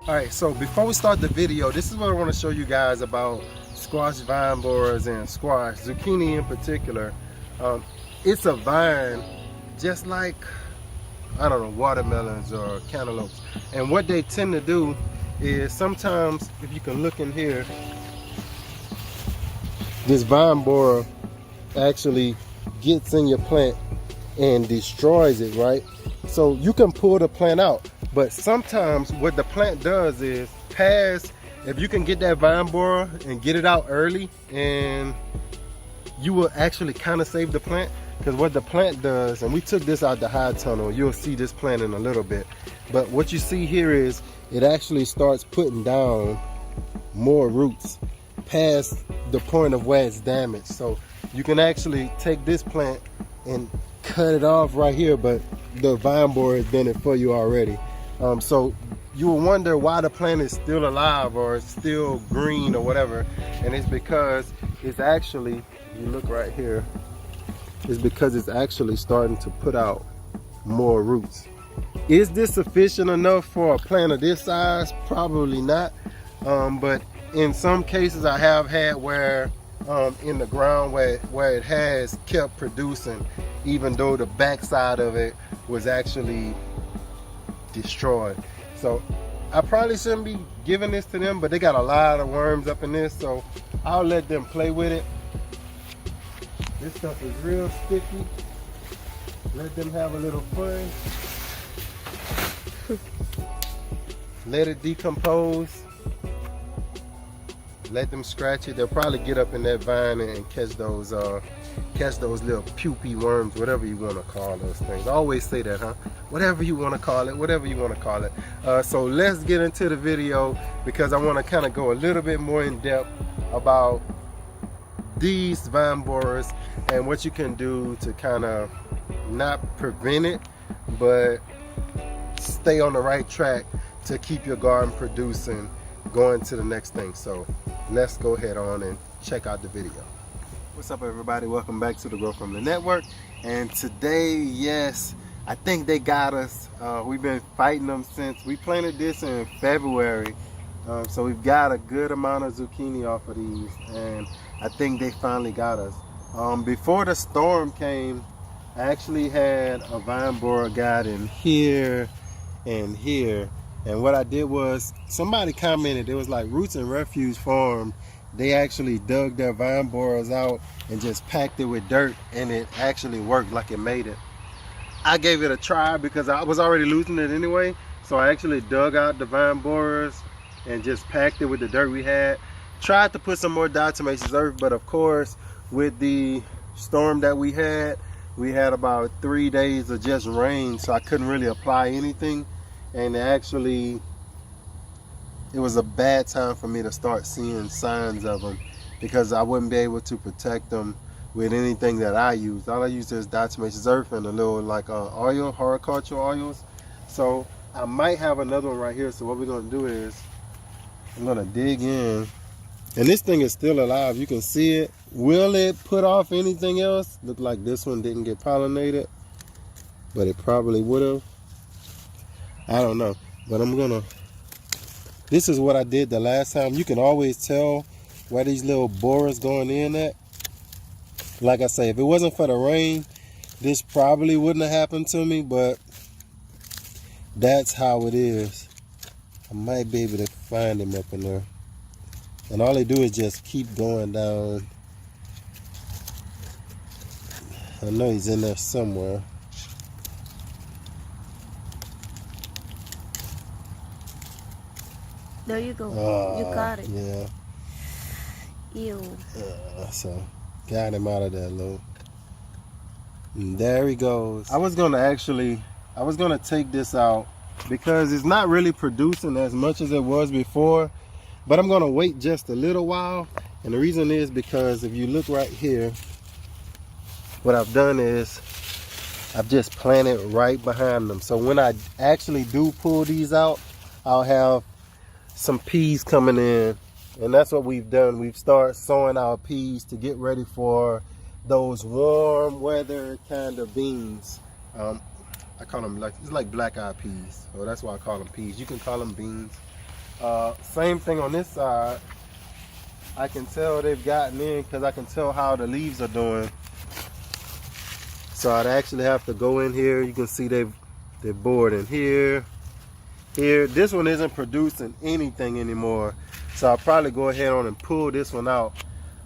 Alright, so before we start the video, this is what I want to show you guys about squash vine borers and squash, zucchini in particular. It's a vine just like, I don't know, watermelons or cantaloupes. And what they tend to do is sometimes, if you can look in here, this vine borer actually gets in your plant and destroys it, right? So you can pull the plant out, but sometimes what the plant does is if you can get that vine borer and get it out early, and you will actually kind of save the plant. Because what the plant does, and we took this out the high tunnel, you'll see this plant in a little bit, but what you see here is it actually starts putting down more roots past the point of where it's damaged. So you can actually take this plant and cut it off right here, but the vine borer has done it for you already. So you will wonder why the plant is still alive or it's still green or whatever, and it's because it's actually, you look right here, is because it's actually starting to put out more roots. Is this sufficient enough for a plant of this size? Probably not, but in some cases I have had where in the ground where it has kept producing even though the backside of it was actually destroyed. So I probably shouldn't be giving this to them, but they got a lot of worms up in this, so I'll let them play with it. This stuff is real sticky. Let them have a little fun. Let it decompose. Let them scratch it. They'll probably get up in that vine and catch those little pupy worms, whatever you want to call those things. I always say that, huh? Whatever you want to call it, whatever you want to call it. So let's get into the video, because I want to kind of go a little bit more in depth about these vine borers and what you can do to kind of not prevent it, but stay on the right track to keep your garden producing, going to the next thing. So let's go ahead on and check out the video. What's up, everybody? Welcome back to the Grow From the Network. And today, yes, I think they got us. We've been fighting them since we planted this in February. So we've got a good amount of zucchini off of these, and I think they finally got us. Before the storm came, I actually had a vine borer guide in here and here. And what I did was, somebody commented, it was like Roots and Refuge Farm. They actually dug their vine borers out and just packed it with dirt, and it actually worked, like it made it. I gave it a try because I was already losing it anyway. So I actually dug out the vine borers and just packed it with the dirt we had. Tried to put some more diatomaceous earth, but of course, with the storm that we had about 3 days of just rain, so I couldn't really apply anything. And actually, it was a bad time for me to start seeing signs of them, because I wouldn't be able to protect them with anything that I use. All I use is diatomaceous earth and a little like oil, horticultural oils. So I might have another one right here. So what we're gonna do is, I'm gonna dig in, and this thing is still alive. You can see it. Will it put off anything else? Look like this one didn't get pollinated, but it probably would have. I don't know, but this is what I did the last time. You can always tell where these little borers going in at. Like I say, if it wasn't for the rain, this probably wouldn't have happened to me, but that's how it is. I might be able to find him up in there. And all they do is just keep going down. I know he's in there somewhere. There you go. You got it. Yeah. Ew. So got him out of there, Lou. And there he goes. I was gonna take this out because it's not really producing as much as it was before, but I'm gonna wait just a little while. And the reason is because if you look right here, what I've done is I've just planted right behind them. So when I actually do pull these out, I'll have some peas coming in, and that's what we've done. We've started sowing our peas to get ready for those warm weather kind of beans. I call them it's like black eyed peas, so that's why I call them peas. You can call them beans. Same thing on this side. I can tell they've gotten in because I can tell how the leaves are doing. So I'd actually have to go in here. You can see they're bored in here. Here, this one isn't producing anything anymore. So I'll probably go ahead on and pull this one out.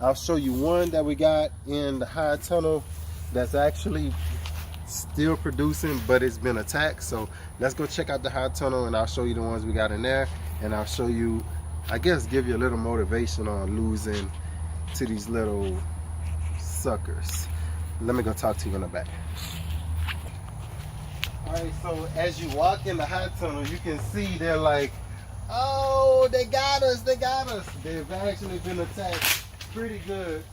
I'll show you one that we got in the high tunnel that's actually still producing, but it's been attacked. So let's go check out the high tunnel and I'll show you the ones we got in there. And I'll show you, I guess, give you a little motivation on losing to these little suckers. Let me go talk to you in the back. All right, so as you walk in the high tunnel, you can see they're like, oh, they got us, they got us. They've actually been attacked pretty good.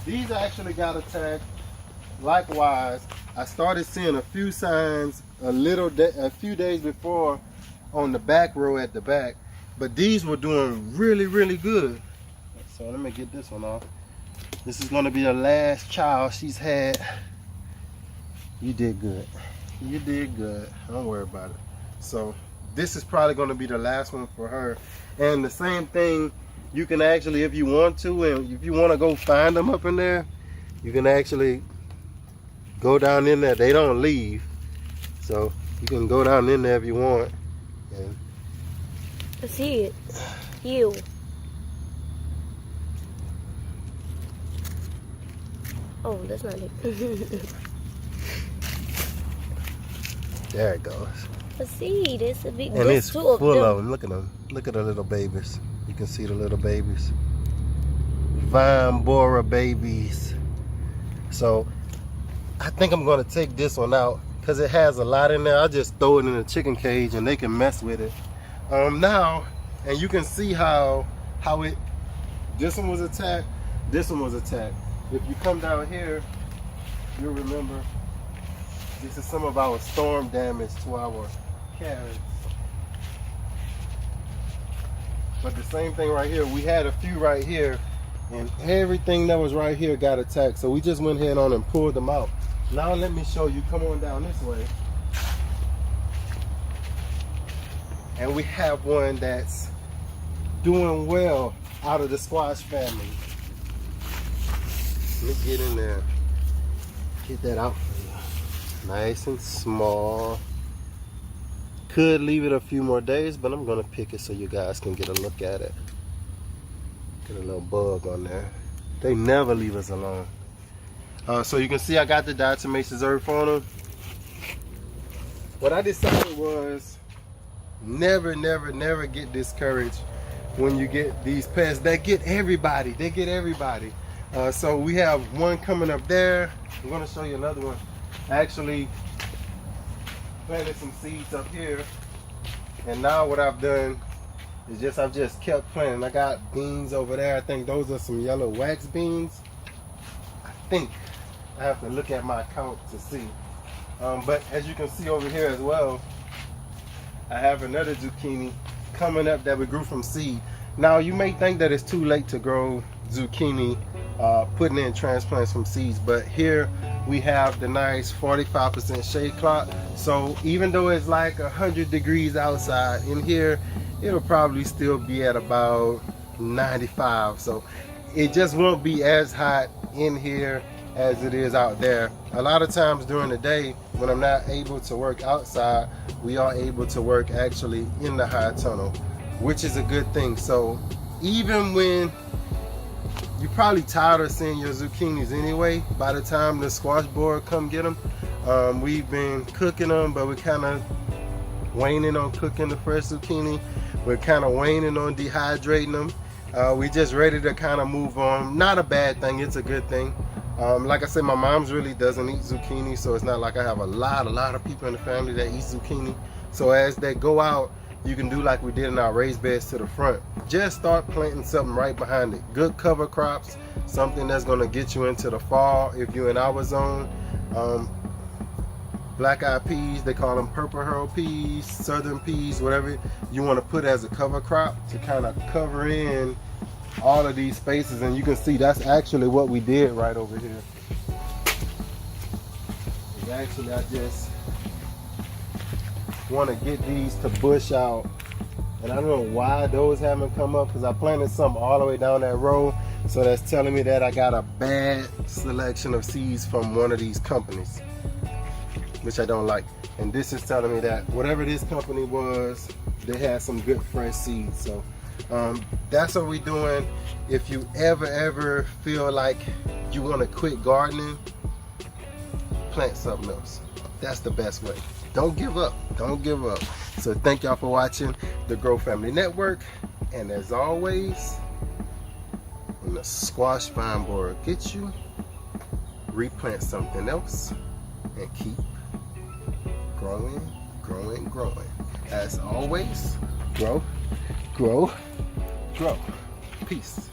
These actually got attacked. Likewise, I started seeing a few signs a few days before on the back row at the back, but these were doing really, really good. So let me get this one off. This is going to be the last child she's had. You did good. You did good. Don't worry about it. So this is probably going to be the last one for her. And the same thing, you can actually, if you want to, and if you want to go find them up in there, you can actually go down in there. They don't leave. So you can go down in there if you want. And I see it. You. Oh, that's not it. there it goes. I see. There's a big. And it's two full of of them. Look at them. Look at the little babies. You can see the little babies. Vine borer babies. So I think I'm going to take this one out because it has a lot in there. I'll just throw it in a chicken cage and they can mess with it. Now, and you can see how it, this one was attacked, this one was attacked. If you come down here, you'll remember this is some of our storm damage to our carrots. But the same thing right here, we had a few right here and everything that was right here got attacked. So we just went ahead on and pulled them out. Now let me show you, come on down this way. And we have one that's doing well out of the squash family. Let me get in there, get that out for you. Nice and small. Could leave it a few more days, but I'm gonna pick it so you guys can get a look at it. Get a little bug on there. They never leave us alone. So you can see I got the diatomaceous earth on them. What I decided was never get discouraged when you get these pests. They get everybody. They get everybody. So we have one coming up there. I'm going to show you another one. I actually planted some seeds up here. And now what I've done is I've just kept planting. I got beans over there. I think those are some yellow wax beans. I think. I have to look at my account to see. But as you can see over here as well, I have another zucchini coming up that we grew from seed. Now you may think that it's too late to grow zucchini putting in transplants from seeds, but here we have the nice 45% shade clock. So even though it's like 100 degrees outside, in here it'll probably still be at about 95. So it just won't be as hot in here as it is out there. A lot of times during the day when I'm not able to work outside, we are able to work actually in the high tunnel, which is a good thing. So even when you're probably tired of seeing your zucchinis anyway, by the time the squash borer come get them, we've been cooking them, but we're kind of waning on cooking the fresh zucchini. We're kind of waning on dehydrating them. We just ready to kind of move on. Not a bad thing, it's a good thing. Like I said, my mom's really doesn't eat zucchini, so it's not like I have a lot of people in the family that eat zucchini. So as they go out, you can do like we did in our raised beds to the front. Just start planting something right behind it. Good cover crops, something that's gonna get you into the fall if you're in our zone. Black-eyed peas, they call them purple herl peas, southern peas, whatever you want to put as a cover crop to kind of cover in all of these spaces. And you can see that's actually what we did right over here. Actually, I just want to get these to bush out And I don't know why those haven't come up, because I planted some all the way down that road. So that's telling me that I got a bad selection of seeds from one of these companies, which I don't like. And this is telling me that whatever this company was, they had some good fresh seeds. So that's what we're doing. If you ever feel like you want to quit gardening, plant something else. That's the best way. Don't give up. Don't give up. So thank y'all for watching the Grow Family Network. And as always, when the squash vine borer gets you, replant something else and keep growing, growing, growing. As always, grow, grow, grow. Peace.